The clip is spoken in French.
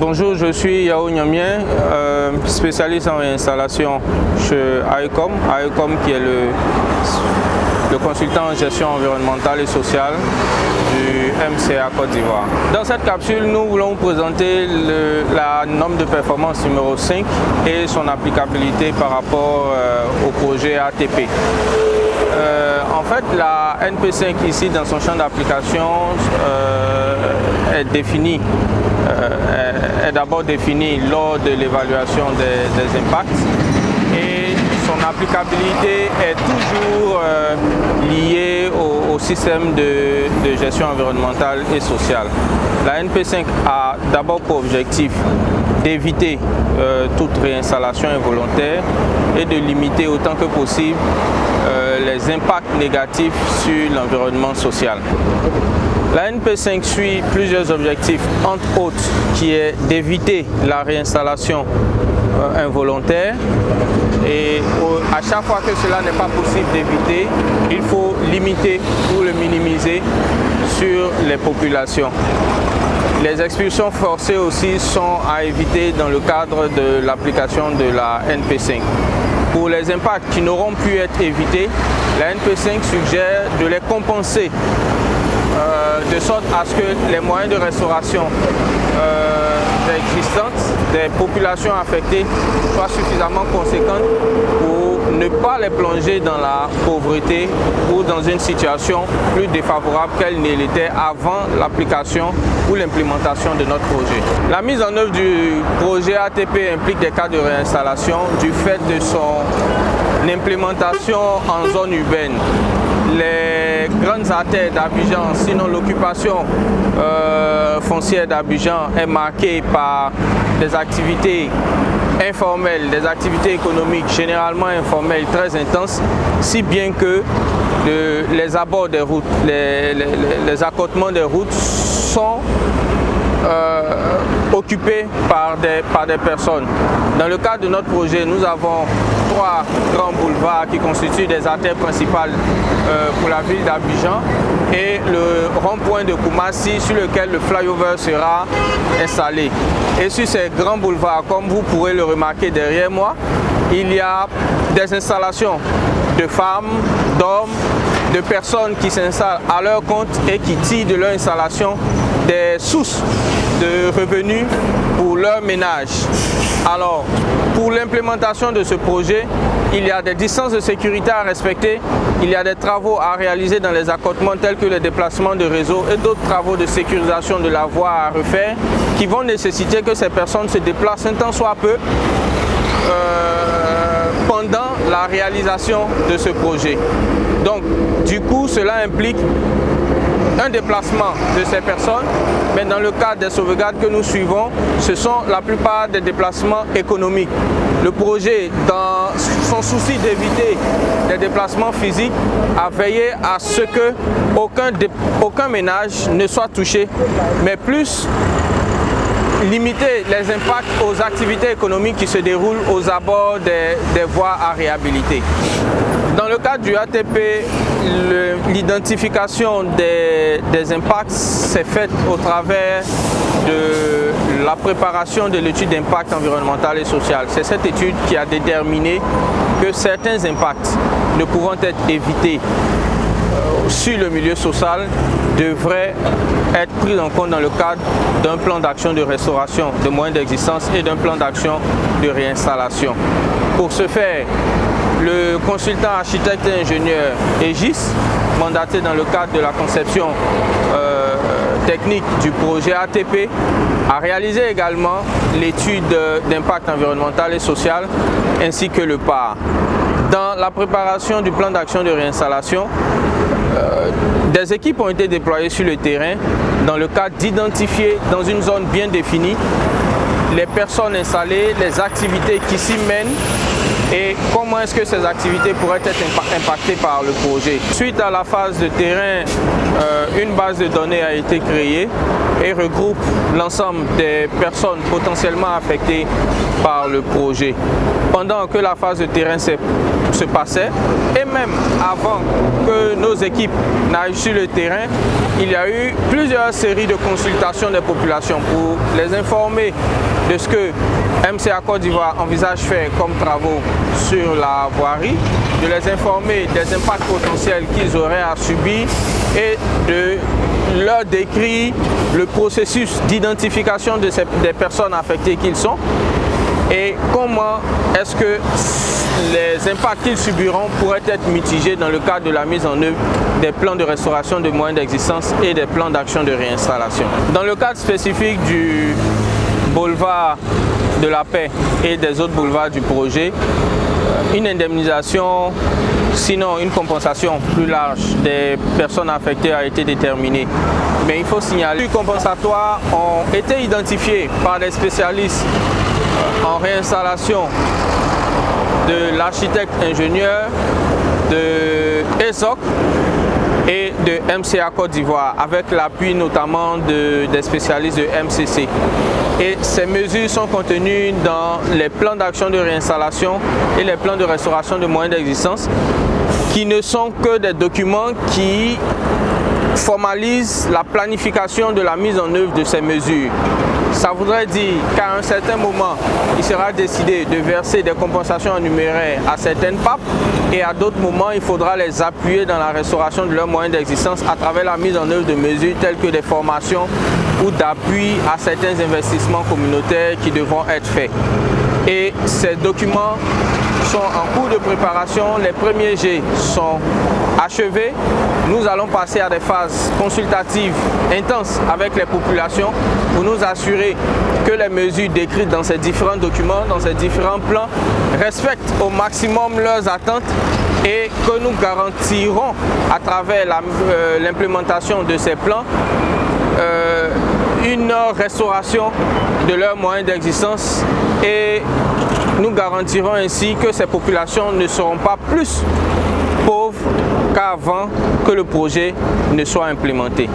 Bonjour, je suis Yao Nyamien, spécialiste en réinstallation chez AECOM. AECOM qui est le consultant en gestion environnementale et sociale du MCA Côte d'Ivoire. Dans cette capsule, nous voulons vous présenter la norme de performance numéro 5 et son applicabilité par rapport au projet ATP. En fait, la NP5 ici, dans son champ d'application, est d'abord définie lors de l'évaluation des impacts et son applicabilité est toujours liée au système de gestion environnementale et sociale. La NP5 a d'abord pour objectif d'éviter toute réinstallation involontaire et de limiter autant que possible les impacts négatifs sur l'environnement social. La NP5 suit plusieurs objectifs, entre autres, qui est d'éviter la réinstallation involontaire. Et à chaque fois que cela n'est pas possible d'éviter, il faut limiter ou le minimiser sur les populations. Les expulsions forcées aussi sont à éviter dans le cadre de l'application de la NP5. Pour les impacts qui n'auront pu être évités, la NP5 suggère de les compenser de sorte à ce que les moyens de restauration existantes des populations affectées soient suffisamment conséquentes pour ne pas les plonger dans la pauvreté ou dans une situation plus défavorable qu'elle ne l'était avant l'application ou l'implémentation de notre projet. La mise en œuvre du projet ATP implique des cas de réinstallation du fait de son implémentation en zone urbaine. Les grandes artères d'Abidjan, sinon l'occupation foncière d'Abidjan est marquée par des activités informelles, des activités économiques généralement informelles très intenses, si bien que les abords des routes, les accotements des routes sont occupés par des personnes. Dans le cadre de notre projet, nous avons 3 grands boulevards qui constituent des artères principales pour la ville d'Abidjan et le rond-point de Koumassi sur lequel le flyover sera installé. Et sur ces grands boulevards, comme vous pourrez le remarquer derrière moi, il y a des installations de femmes, d'hommes, de personnes qui s'installent à leur compte et qui tirent de leur installation des sources de revenus pour leur ménage. Alors, pour l'implémentation de ce projet, il y a des distances de sécurité à respecter, il y a des travaux à réaliser dans les accotements tels que le déplacement de réseau et d'autres travaux de sécurisation de la voie à refaire qui vont nécessiter que ces personnes se déplacent un temps soit peu pendant la réalisation de ce projet. Donc, du coup, cela implique un déplacement de ces personnes, mais dans le cadre des sauvegardes que nous suivons, ce sont la plupart des déplacements économiques. Le projet, dans son souci d'éviter les déplacements physiques, a veillé à ce que aucun ménage ne soit touché, mais plus limiter les impacts aux activités économiques qui se déroulent aux abords des voies à réhabiliter. Dans le cadre du ATP, l'identification des impacts s'est faite au travers de la préparation de l'étude d'impact environnemental et social. C'est cette étude qui a déterminé que certains impacts ne pouvant être évités sur le milieu social devraient être pris en compte dans le cadre d'un plan d'action de restauration de moyens d'existence et d'un plan d'action de réinstallation. Pour ce faire, le consultant architecte et ingénieur Aegis, mandaté dans le cadre de la conception technique du projet ATP, a réalisé également l'étude d'impact environnemental et social ainsi que le PAR. Dans la préparation du plan d'action de réinstallation, des équipes ont été déployées sur le terrain dans le cadre d'identifier dans une zone bien définie les personnes installées, les activités qui s'y mènent et comment est-ce que ces activités pourraient être impactées par le projet. Suite à la phase de terrain, une base de données a été créée et regroupe l'ensemble des personnes potentiellement affectées par le projet. Pendant que la phase de terrain s'est se passait. Et même avant que nos équipes n'arrivent sur le terrain, il y a eu plusieurs séries de consultations des populations pour les informer de ce que MCA Côte d'Ivoire envisage faire comme travaux sur la voirie, de les informer des impacts potentiels qu'ils auraient à subir et de leur décrire le processus d'identification des personnes affectées qu'ils sont et comment est-ce que les impacts qu'ils subiront pourraient être mitigés dans le cadre de la mise en œuvre des plans de restauration de moyens d'existence et des plans d'action de réinstallation. Dans le cadre spécifique du boulevard de la Paix et des autres boulevards du projet, une indemnisation, sinon une compensation plus large des personnes affectées a été déterminée. Mais il faut signaler que les compensatoires ont été identifiés par des spécialistes en réinstallation de l'architecte ingénieur, de ESOC et de MCA Côte d'Ivoire, avec l'appui notamment des spécialistes de MCC. Et ces mesures sont contenues dans les plans d'action de réinstallation et les plans de restauration de moyens d'existence, qui ne sont que des documents qui formalisent la planification de la mise en œuvre de ces mesures. Ça voudrait dire qu'à un certain moment, il sera décidé de verser des compensations en numéraire à certaines PAP et à d'autres moments, il faudra les appuyer dans la restauration de leurs moyens d'existence à travers la mise en œuvre de mesures telles que des formations ou d'appui à certains investissements communautaires qui devront être faits. Et ces documents sont en cours de préparation, les premiers jets sont achevés. Nous allons passer à des phases consultatives intenses avec les populations pour nous assurer que les mesures décrites dans ces différents documents, dans ces différents plans, respectent au maximum leurs attentes et que nous garantirons à travers l'implémentation de ces plans une restauration de leurs moyens d'existence et nous garantirons ainsi que ces populations ne seront pas plus pauvres qu'avant que le projet ne soit implémenté.